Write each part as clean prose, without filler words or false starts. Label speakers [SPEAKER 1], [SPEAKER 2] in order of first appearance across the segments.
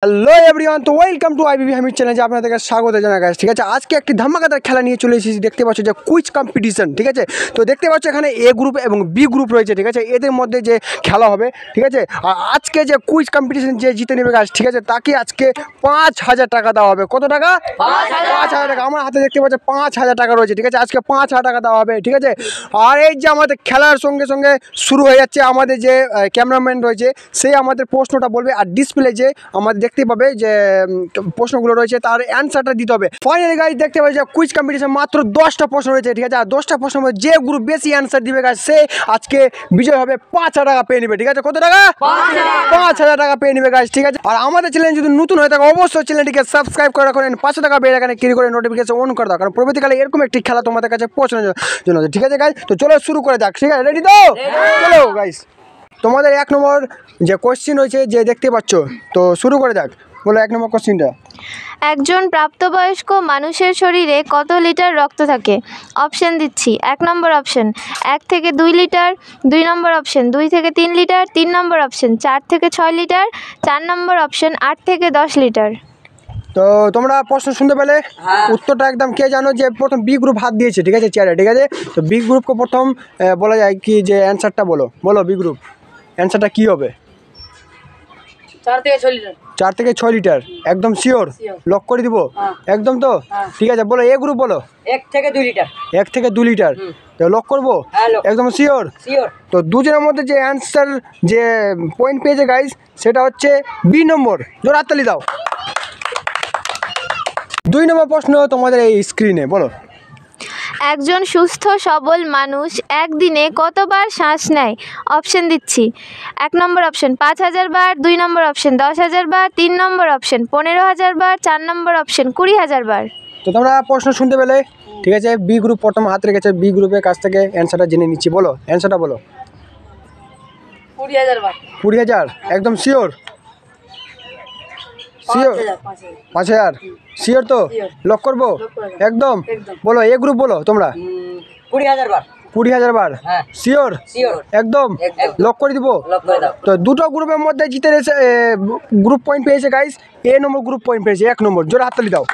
[SPEAKER 1] Hello everyone, তো welcome to IBB Hamid চ্যানেলে আপনাদেরকে স্বাগত জানাই গাইস। ঠিক আছে, আজকে একটি ধামাকাদার খেলা নিয়ে চলে এসেছি। দেখতে পাচ্ছ যে কুইজ কম্পিটিশন। ঠিক আছে, তো দেখতে পাচ্ছ এখানে এ গ্রুপ এবং বি গ্রুপ রয়েছে। ঠিক আছে, এদের মধ্যে যে খেলা হবে, ঠিক আছে, আর আজকে যে কুইজ কম্পিটিশন যে জিতে নেবে গাইস, ঠিক আছে, তাকে আজকে 5,000 টাকা দেওয়া হবে। কত টাকা? 5,000 টাকা। আমার হাতে দেখতে পাচ্ছ 5,000 টাকা রয়েছে। ঠিক আছে, আজকে 5,000 টাকা দেওয়া হবে। ঠিক আছে, আর এই যে আমাদের খেলার সঙ্গে সঙ্গে শুরু হয়ে যাচ্ছে, আমাদের যে ক্যামেরাম্যান রয়েছে সে আমাদের প্রশ্নটা বলবে, আর ডিসপ্লে যে আমাদের দেখতে পাবে যে প্রশ্নগুলো রয়েছে তার অ্যান্সারটা দিতে হবে। ফাইনালি গাইস দেখতে পাবে যে কুইজ কম্পিটিশন মাত্র 10টা প্রশ্ন রয়েছে। ঠিক আছে, আর 10টা প্রশ্নের মধ্যে যে গ্রুপ বেশি অ্যান্সার দিবে গাইস সে আজকে বিজয় হবে, 5,000 টাকা পেয়ে নেবে। ঠিক আছে, কত টাকা? 5,000 টাকা পেয়ে নেবে গাইস। ঠিক আছে, আর আমাদের চ্যানেল যদি নতুন হয়ে থাকে অবশ্যই চ্যানেলটিকে সাবস্ক্রাইব করে রাখুন, 500 টাকা বেল আইকনে ক্লিক করে নোটিফিকেশন অন করে দাও, কারণ পরবর্তীকালে এরকম একটি খেলা তোমাদের কাছে পৌঁছানোর জন্য। ঠিক আছে গাইস, তো চলো শুরু করে যাক। ঠিক আছে, রেডি তো? চলো গাইস, তোমাদের 1 নম্বর যে কোশ্চেন রয়েছে যে দেখতে পাচ্ছ, তো শুরু করে যাক। বলো 1 নম্বর কোশ্চেনটা।
[SPEAKER 2] একজন প্রাপ্তবয়স্ক মানুষের শরীরে কত লিটার রক্ত থাকে? অপশন দিচ্ছি। 1 নম্বর অপশন 1 থেকে 2 লিটার, 2 নম্বর অপশন 2 থেকে 3 লিটার, 3 নম্বর অপশন 4 থেকে 6 লিটার, 4 নম্বর অপশন 8 থেকে 10 লিটার।
[SPEAKER 1] তো তোমরা প্রশ্ন শুনতে পেলে, উত্তরটা একদম কে জানো যে প্রথম বি গ্রুপ হাত দিয়েছে। ঠিক আছে, চেয়ারে। ঠিক আছে, তো বি গ্রুপকে প্রথম বলা যায় কি যে অ্যান্সারটা বলো। বলো বি গ্রুপ অ্যান্সারটা কী হবে?
[SPEAKER 3] 4 থেকে 6 লিটার।
[SPEAKER 1] 4 থেকে 6 লিটার একদম শিওর? লক করে দিব একদম তো? ঠিক আছে, বলো এ গ্রুপ বলো।
[SPEAKER 3] 1 থেকে 2 লিটার।
[SPEAKER 1] 1 থেকে 2 লিটার তো লক করবো একদম শিওর? তো দুজনের মধ্যে যে অ্যান্সার যে পয়েন্ট পেয়েছে গাইস সেটা হচ্ছে বি নম্বর। জোর হাততালি দাও। 2 নম্বর প্রশ্ন তোমাদের এই স্ক্রিনে। বলো
[SPEAKER 2] একজন সুস্থ সবল মানুষ একদিনে কতবার শ্বাস নেয়? অপশন দিচ্ছি। 1 নম্বর অপশন 5,000 বার, 2 নম্বর অপশন 10,000 বার, 3 নম্বর অপশন 15,000 বার, 4 নম্বর অপশন 20,000 বার।
[SPEAKER 1] তো তোমরা প্রশ্ন শুনতে পেলে। ঠিক আছে, বি গ্রুপ প্রথম হাত রেখেছে, বি গ্রুপের কাছ থেকে অ্যান্সারটা জেনে নিচ্ছি। বলো অ্যান্সারটা বলো।
[SPEAKER 3] 20,000 বার।
[SPEAKER 1] 20,000 একদম শিওর? শিওর? 5,000 শিওর তো? লক করবো একদম? বলো এ গ্রুপ বলো তোমরা।
[SPEAKER 3] 20,000 বার।
[SPEAKER 1] 20,000 বার
[SPEAKER 3] হ্যাঁ।
[SPEAKER 1] শিওর? একদম লক করে দিব। তো দুটো গ্রুপের মধ্যে জিতে রয়েছে, গ্রুপ পয়েন্ট পেয়েছে গাইস। এ নম্বর গ্রুপ পয়েন্ট পেয়েছে 1 নম্বর। জোরে হাততালি দাও।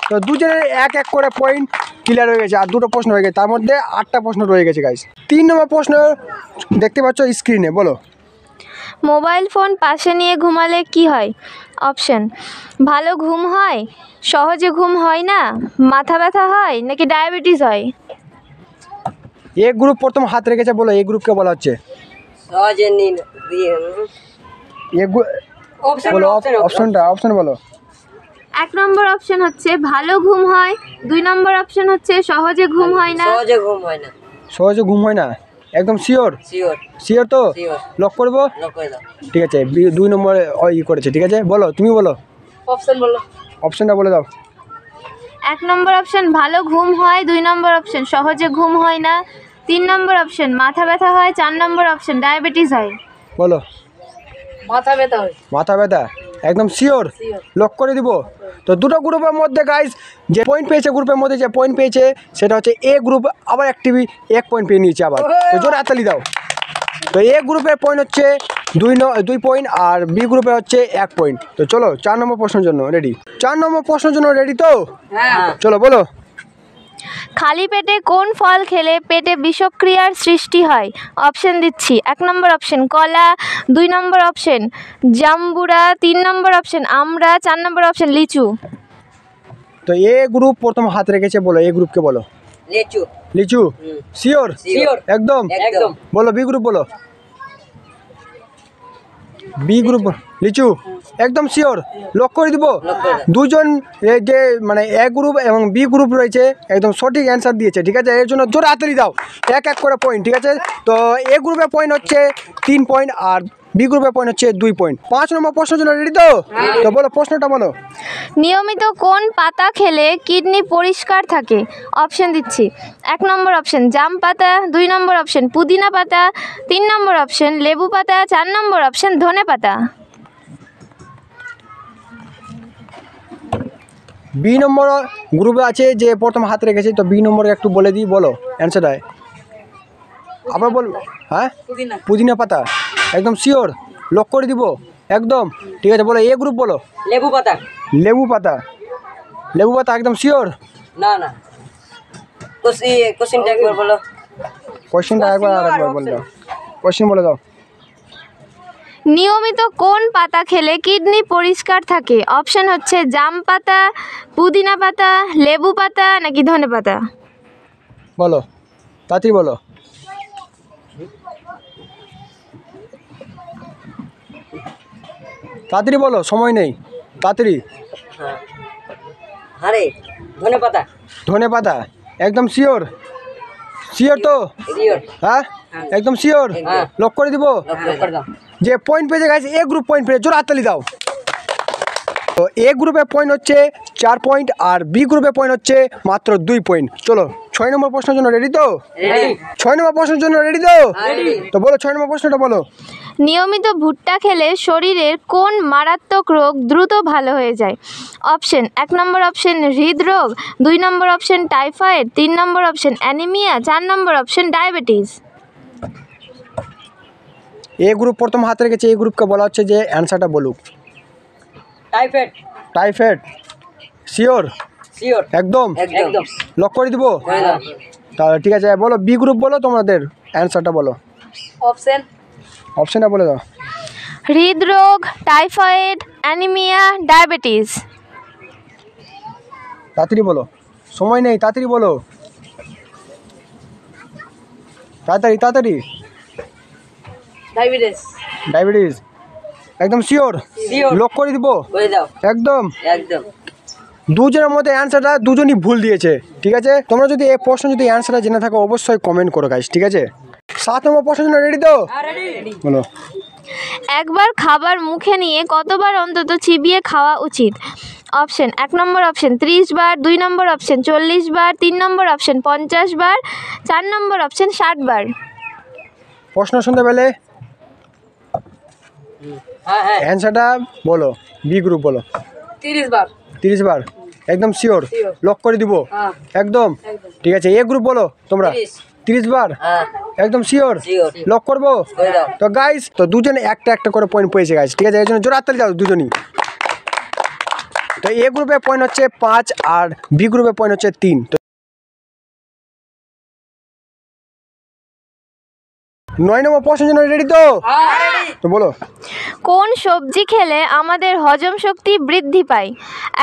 [SPEAKER 1] তো দুজনের 1-1 করে পয়েন্ট ক্লিয়ার হয়ে গেছে, আর দুটো প্রশ্ন হয়ে গেছে, তার মধ্যে 8টা প্রশ্ন রয়ে গেছে গাইস। 3 নম্বর প্রশ্ন দেখতে পাচ্ছ স্ক্রিনে। বলো
[SPEAKER 2] মোবাইল ফোন পাশে নিয়ে ঘুমালে কি হয়? অপশন ভালো ঘুম হয়, সহজে ঘুম হয় না, মাথা ব্যথা হয়, নাকি ডায়াবেটিস হয়?
[SPEAKER 1] এ গ্রুপ প্রথম হাত রেখেছে। বলো এ গ্রুপকে বলা হচ্ছে।
[SPEAKER 3] সহজে নিন দিয়ে
[SPEAKER 1] এ বলো অপশন বলো।
[SPEAKER 2] 1 নম্বর অপশন হচ্ছে ভালো ঘুম হয়, 2 নম্বর অপশন হচ্ছে সহজে ঘুম হয় না।
[SPEAKER 3] সহজে ঘুম হয় না।
[SPEAKER 1] সহজে ঘুম হয় না একদম শিওর? শিওর তো? লক করবো?
[SPEAKER 3] লক করে দাও।
[SPEAKER 1] ঠিক আছে, 2 নম্বর করেছে। ঠিক আছে, বলো তুমি বলো
[SPEAKER 3] অপশন বলো।
[SPEAKER 1] অপশনটা বলে দাও।
[SPEAKER 2] 1 নম্বর অপশন ভালো ঘুম হয়, 2 নম্বর অপশন সহজে ঘুম হয় না, 3 নম্বর অপশন মাথা ব্যথা হয়, 4 নম্বর অপশন ডায়াবেটিস হয়।
[SPEAKER 1] বলো
[SPEAKER 3] মাথা ব্যথা হয়।
[SPEAKER 1] মাথা ব্যথা একদম শিওর? লক করে দিব। তো দুটো গ্রুপের মধ্যে গাইস যে পয়েন্ট পেয়েছে, গ্রুপের মধ্যে যে পয়েন্ট পেয়েছে সেটা হচ্ছে এ গ্রুপ। আবার একটিভি 1 পয়েন্ট পেয়ে নিয়েছে আবার। তো জোরে হাততালি দাও। তো এ গ্রুপের পয়েন্ট হচ্ছে 2 পয়েন্ট, আর বি গ্রুপে হচ্ছে 1 পয়েন্ট। তো চলো 4 নম্বর প্রশ্নের জন্য রেডি। 4 নম্বর প্রশ্নের জন্য রেডি তো? চলো বলো।
[SPEAKER 2] খালি পেটে কোন ফল খেলে পেটে বিষক্রিয়ার সৃষ্টি হয়? অপশন দিচ্ছি। 1 নম্বর অপশন কলা, 2 নম্বর অপশন জাম্বুরা, 3 নম্বর অপশন আমড়া, 4 নম্বর অপশন লিচু।
[SPEAKER 1] তো এ গ্রুপ প্রথম হাত রেখেছে। বলো এ গ্রুপকে বলো।
[SPEAKER 3] লিচু।
[SPEAKER 1] লিচু শিওর? একদম? বলো বি গ্রুপ বলো। বি গ্রুপ লিচু একদম শিওর? লক করে দিব। দুজন যে মানে এ গ্রুপ এবং বি গ্রুপ রয়েছে একদম সঠিক অ্যান্সার দিয়েছে। ঠিক আছে, এর জন্য জোরে হাততালি দাও। 1-1 করে পয়েন্ট। ঠিক আছে, তো এ গ্রুপের পয়েন্ট হচ্ছে 3 পয়েন্ট, আর বি গ্রুপের পয়েন্ট হচ্ছে 2 পয়েন্ট। 5 নম্বর প্রশ্নের জন্য রেডি তো? তো বলো প্রশ্নটা বলো।
[SPEAKER 2] নিয়মিত কোন পাতা খেলে কিডনি পরিষ্কার থাকে? অপশন দিচ্ছি। 1 নম্বর অপশন জাম পাতা, 2 নম্বর অপশন পুদিনা পাতা, 3 নম্বর অপশন লেবু পাতা, 4 নম্বর অপশন ধনে পাতা।
[SPEAKER 1] বি নম্বর গ্রুপে আছে যে প্রথম হাত রেখেছে, তো বি নম্বরে একটু বলে দিই। বলো অ্যান্সারটা আবার বল। হ্যাঁ, পুদিনা পাতা একদম শিওর? লক করে দিব একদম ঠিক আছে, বলো এ গ্রুপ বলো।
[SPEAKER 3] লেবু পাতা।
[SPEAKER 1] লেবু পাতা, লেবু পাতা একদম শিওর?
[SPEAKER 3] না না, কোশ্চেনটা একবার বলো।
[SPEAKER 1] কোশ্চেনটা একবার আরেকবার বলে দাও, কোশ্চেন বলে দাও।
[SPEAKER 2] নিয়মিত কোন পাতা খেলে কিডনি পরিষ্কার থাকে? অপশন হচ্ছে জাম পাতা, পুদিনা পাতা, লেবু পাতা নাকি ধনে পাতা?
[SPEAKER 1] বলো তাড়াতাড়ি বলো। তাড়াতাড়ি বলো, সময় নেই, তাড়াতাড়ি।
[SPEAKER 3] হ্যাঁ, আরে ধনে পাতা।
[SPEAKER 1] ধনে পাতা একদম শিওর? শিওর তো?
[SPEAKER 3] শিওর।
[SPEAKER 1] হ্যাঁ একদম শিওর,
[SPEAKER 3] হ্যাঁ।
[SPEAKER 1] লক করে দিব।
[SPEAKER 3] লক করে দাও।
[SPEAKER 1] যে পয়েন্ট পেয়েছে গাইস, এ গ্রুপ পয়েন্ট পেয়েছে, জোর হাততালি দাও। তো এ গ্রুপে পয়েন্ট হচ্ছে 4 পয়েন্ট আর বি গ্রুপে পয়েন্ট হচ্ছে মাত্র 2 পয়েন্ট। চলো 6 নম্বর প্রশ্নের জন্য রেডি তো?
[SPEAKER 3] রেডি।
[SPEAKER 1] 6 নম্বর প্রশ্নের জন্য রেডি তো?
[SPEAKER 3] রেডি।
[SPEAKER 1] তো বলো 6 নম্বর প্রশ্নটা বলো।
[SPEAKER 2] নিয়মিত ভুট্টা খেলে শরীরের কোন মারাত্মক রোগ দ্রুত ভালো হয়ে যায়? অপশন 1 নম্বর অপশন হৃদরোগ, 2 নম্বর অপশন টাইফয়েড, 3 নম্বর অপশন অ্যানিমিয়া, 4 নম্বর অপশন ডায়াবেটিস।
[SPEAKER 1] এ গ্রুপ প্রথম হাতে রেখেছে, এই গ্রুপকে বলা হচ্ছে যে অ্যান্সারটা বলুক।
[SPEAKER 3] টাইফয়েড।
[SPEAKER 1] Typhoid sure?
[SPEAKER 3] শিওর।
[SPEAKER 1] একদম
[SPEAKER 3] একদম।
[SPEAKER 1] লক করে দিব?
[SPEAKER 3] করে দাও।
[SPEAKER 1] তাহলে ঠিক আছে, বলো বি গ্রুপ বলো, তোমাদের অ্যান্সারটা বলো,
[SPEAKER 3] অপশন।
[SPEAKER 1] অপশনটা বলে দাও।
[SPEAKER 2] হৃদরোগ, টাইফয়েড, অ্যানিমিয়া, ডায়াবেটিস।
[SPEAKER 1] তাড়াতাড়ি বলো, সময় নেই, তাড়াতাড়ি বলো, তাড়াতাড়ি তাড়াতাড়ি।
[SPEAKER 3] ডায়াবেটিস।
[SPEAKER 1] ডায়াবেটিস একদম শিওর?
[SPEAKER 3] শিওর।
[SPEAKER 1] লক করে দিব?
[SPEAKER 3] করে দাও।
[SPEAKER 1] একদম।
[SPEAKER 3] একদম।
[SPEAKER 1] দুজনের মধ্যে অ্যান্সারটা দুজনই ভুল দিয়েছে, ঠিক আছে? তোমরা যদি এই প্রশ্ন যদি অ্যান্সারটা জেনে থাকো অবশ্যই কমেন্ট করো গাইস, ঠিক আছে? 7 নম্বর প্রশ্নের জন্য রেডি তো?
[SPEAKER 3] রেডি।
[SPEAKER 1] বলো।
[SPEAKER 2] একবার খাবার মুখে নিয়ে কতবার অন্তত চিবিয়ে খাওয়া উচিত? অপশন 1 নম্বর অপশন 30 বার, 2 নম্বর অপশন 40 বার, 3 নম্বর অপশন 50 বার, 4 নম্বর অপশন 60 বার।
[SPEAKER 1] প্রশ্ন শুনতে পেলে?
[SPEAKER 3] হ্যাঁ হ্যাঁ।
[SPEAKER 1] অ্যান্সারটা বলো, বি গ্রুপ বলো।
[SPEAKER 3] 30 বার।
[SPEAKER 1] 30 বার একদম শিওর?
[SPEAKER 3] Sure.
[SPEAKER 1] লক করে দিব?
[SPEAKER 3] হ্যাঁ।
[SPEAKER 1] একদম ঠিক আছে। এ গ্রুপ বলো তোমরা। 30 বার
[SPEAKER 3] হ্যাঁ।
[SPEAKER 1] একদম শিওর?
[SPEAKER 3] Sure.
[SPEAKER 1] লক করবো?
[SPEAKER 3] করে দাও।
[SPEAKER 1] তো গাইস, তো দুজনে একটা একটা করে পয়েন্ট পেয়েছে গাইস, ঠিক আছে? এই জন্য জোর হাততালি দাও দুজনই। তো এ গ্রুপে পয়েন্ট হচ্ছে 5 আর বি গ্রুপে পয়েন্ট হচ্ছে 3। তো 9 নম্বর প্রশ্নের জন্য রেডি তো? তো বলো।
[SPEAKER 2] কোন সবজি খেলে আমাদের হজম শক্তি বৃদ্ধি পায়?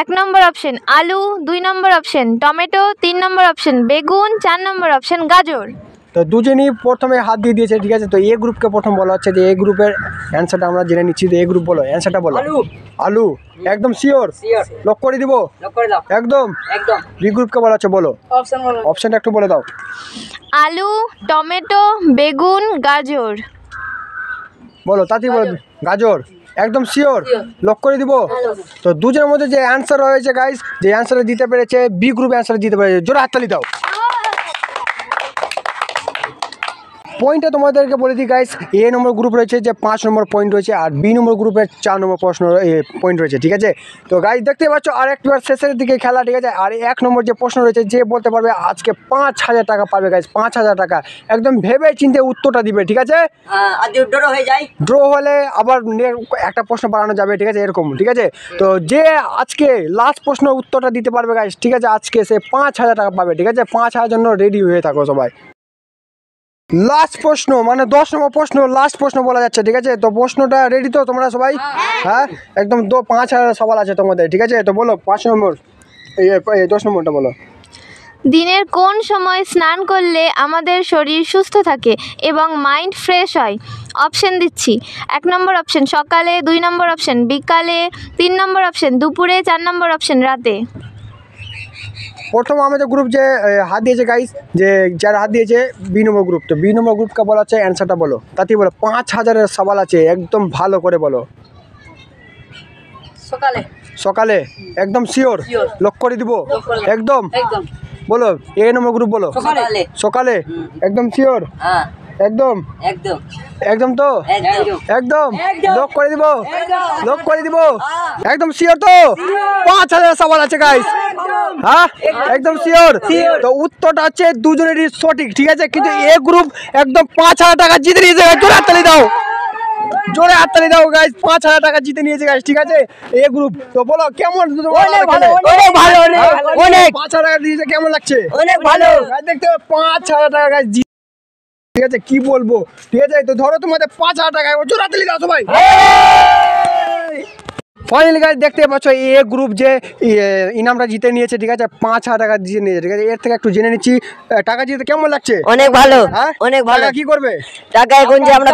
[SPEAKER 2] 1 নম্বর অপশন আলু, 2 নম্বর অপশন টমেটো, 3 নম্বর অপশন বেগুন, 4 নম্বর অপশন গাজর।
[SPEAKER 1] তো দুজনই প্রথমে হাত দিয়ে দিয়েছে, ঠিক আছে? তো এ গ্রুপকে প্রথম বলা হচ্ছে যে এ গ্রুপের অ্যান্সারটা আমরা জেনে নিচ্ছি। তো এ গ্রুপ বলো, অ্যান্সারটা বলো।
[SPEAKER 3] আলু।
[SPEAKER 1] আলু একদম শিওর?
[SPEAKER 3] শিওর।
[SPEAKER 1] লক করে দিব?
[SPEAKER 3] লক করে দাও।
[SPEAKER 1] একদম।
[SPEAKER 3] একদম।
[SPEAKER 1] বি গ্রুপকে বলা হচ্ছে, বলো
[SPEAKER 3] অপশন বলো।
[SPEAKER 1] অপশনটা একটু বলে দাও।
[SPEAKER 2] আলু, টমেটো, বেগুন, গাজর।
[SPEAKER 1] বলো তাড়াতাড়ি বলো। গাজর একদম শিওর? লক করে দিব? তো দুজনের মধ্যে যে অ্যান্সার রয়েছে গাইস, যে অ্যান্সার দিতে পেরেছে বি গ্রুপ অ্যান্সার দিতে পেরেছে, জোরে হাততালি দাও। পয়েন্টটা তোমাদেরকে বলে দিই গাইস, এ নম্বর গ্রুপ রয়েছে যে 5 নম্বর পয়েন্ট রয়েছে আর বি নম্বর গ্রুপের 4 নম্বর প্রশ্ন পয়েন্ট রয়েছে, ঠিক আছে? তো গাইস দেখতে পাচ্ছ আর একবার শেষের দিকে খেলা, ঠিক আছে? আর 1 নম্বর যে প্রশ্ন রয়েছে, যে বলতে পারবে আজকে 5000 টাকা পাবে গাইস, 5000 টাকা। একদম ভেবে চিন্তে উত্তরটা দিবে, ঠিক আছে?
[SPEAKER 3] আর যদি ড্র হয়ে যায়?
[SPEAKER 1] ড্র হলে আবার একটা প্রশ্ন বাড়ানো যাবে, ঠিক আছে? এরকম, ঠিক আছে? তো যে আজকে লাস্ট প্রশ্নের উত্তরটা দিতে পারবে গাইস, ঠিক আছে? আজকে সে 5000 টাকা পাবে, ঠিক আছে? 5000 জন্য রেডি হয়ে থাকো সবাই। লাস্ট প্রশ্ন মানে 10 নম্বর প্রশ্ন, লাস্ট প্রশ্ন বলা যাচ্ছে, ঠিক আছে? তো প্রশ্নটা রেডি তো তোমরা সবাই? হ্যাঁ একদম। 5000 সওয়াল আছে তোমাদের, ঠিক আছে? তো বলো 5 নম্বর, এই 10 নম্বরটা বলো।
[SPEAKER 2] দিনের কোন সময় স্নান করলে আমাদের শরীর সুস্থ থাকে এবং মাইন্ড ফ্রেশ হয়? অপশন দিচ্ছি। 1 নম্বর অপশন সকালে, 2 নম্বর অপশন বিকালে, 3 নম্বর অপশন দুপুরে, 4 নম্বর অপশন রাতে।
[SPEAKER 1] প্রথম আমাদের গ্রুপ যে হাত দিয়েছে গাইস, যে যারা হাত দিয়েছে বি নম্বর গ্রুপ, তো বি নম্বর গ্রুপকে বলা হচ্ছে অ্যান্সারটা বলো, তাতেই বলো। 5000-এর সওয়াল আছে, একদম ভালো করে বলো।
[SPEAKER 3] সকালে।
[SPEAKER 1] সকালে একদম শিওর?
[SPEAKER 3] Sure.
[SPEAKER 1] লক করে দিব? একদম।
[SPEAKER 3] একদম।
[SPEAKER 1] বলো এ নম্বর গ্রুপ বলো।
[SPEAKER 3] সকালে।
[SPEAKER 1] সকালে একদম শিওর?
[SPEAKER 3] হ্যাঁ।
[SPEAKER 1] একদম।
[SPEAKER 3] একদম।
[SPEAKER 1] একদম তো?
[SPEAKER 3] একদম।
[SPEAKER 1] একদম
[SPEAKER 3] একদম।
[SPEAKER 1] লক করে দিব?
[SPEAKER 3] একদম।
[SPEAKER 1] লক করে দিব? একদম শিওর তো? 5000 সওয়াল আছে গাইস, হ্যাঁ একদম শিওর? তো উত্তরটা হচ্ছে দুজনেরই সঠিক, ঠিক আছে? কিন্তু এ গ্রুপ একদম 5000 টাকা জিতে নিয়েছে, জোরে হাততালি দাও। জোরে হাততালি দাও গাইস, 5,000 টাকা জিতে নিয়েছে গাইস, ঠিক আছে এ গ্রুপ। তো বলো কেমন
[SPEAKER 3] অনেক ভালো, অনেক ভালো, অনেক
[SPEAKER 1] 5,000 টাকা দিয়েছে, কেমন লাগছে?
[SPEAKER 3] অনেক ভালো।
[SPEAKER 1] গাইস দেখতে 5,000 টাকা গাইস, ঠিক আছে কি বলবো, ঠিক আছে তো ধরো তোমাদের 5,000 টাকা, জোরে হাততালি দাও সবাই। ফাইনালি গাইস দেখতে পাচ্ছ এ গ্রুপ যে ইনামটা জিতে নিয়েছে, ঠিক আছে 5,000 টাকা জিতে নিয়েছে, ঠিক আছে এর থেকে একটু জেনে নিচ্ছি টাকা জিতে কেমন লাগছে?
[SPEAKER 3] অনেক ভালো,
[SPEAKER 1] হ্যাঁ
[SPEAKER 3] অনেক ভালো।
[SPEAKER 1] টাকা কি করবে?
[SPEAKER 3] টাকা এখন যে আমরা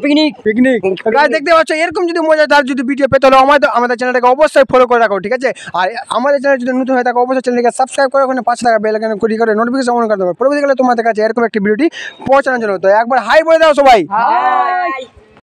[SPEAKER 3] পিকনিক
[SPEAKER 1] পিকনিক গাইস দেখতে পাচ্ছ এরকম যদি মজাদার যদি ভিডিও পেতে হলে আমাদের চ্যানেলটাকে অবশ্যই ফলো করে রাখো, ঠিক আছে আর আমাদের চ্যানেল যদি নতুন হয়ে থাকে অবশ্যই চ্যানেলকে সাবস্ক্রাইব করে ওখানে 5 টাকা বেল আইকন ক্লিক করে নোটিফিকেশন অন করে দেবে, পরবর্তীকালে তোমাদের কাছে এরকম একটি ভিডিওটি পৌঁছানোর জন্য। তো একবার হাই বলে দাও সবাই।
[SPEAKER 3] হাই।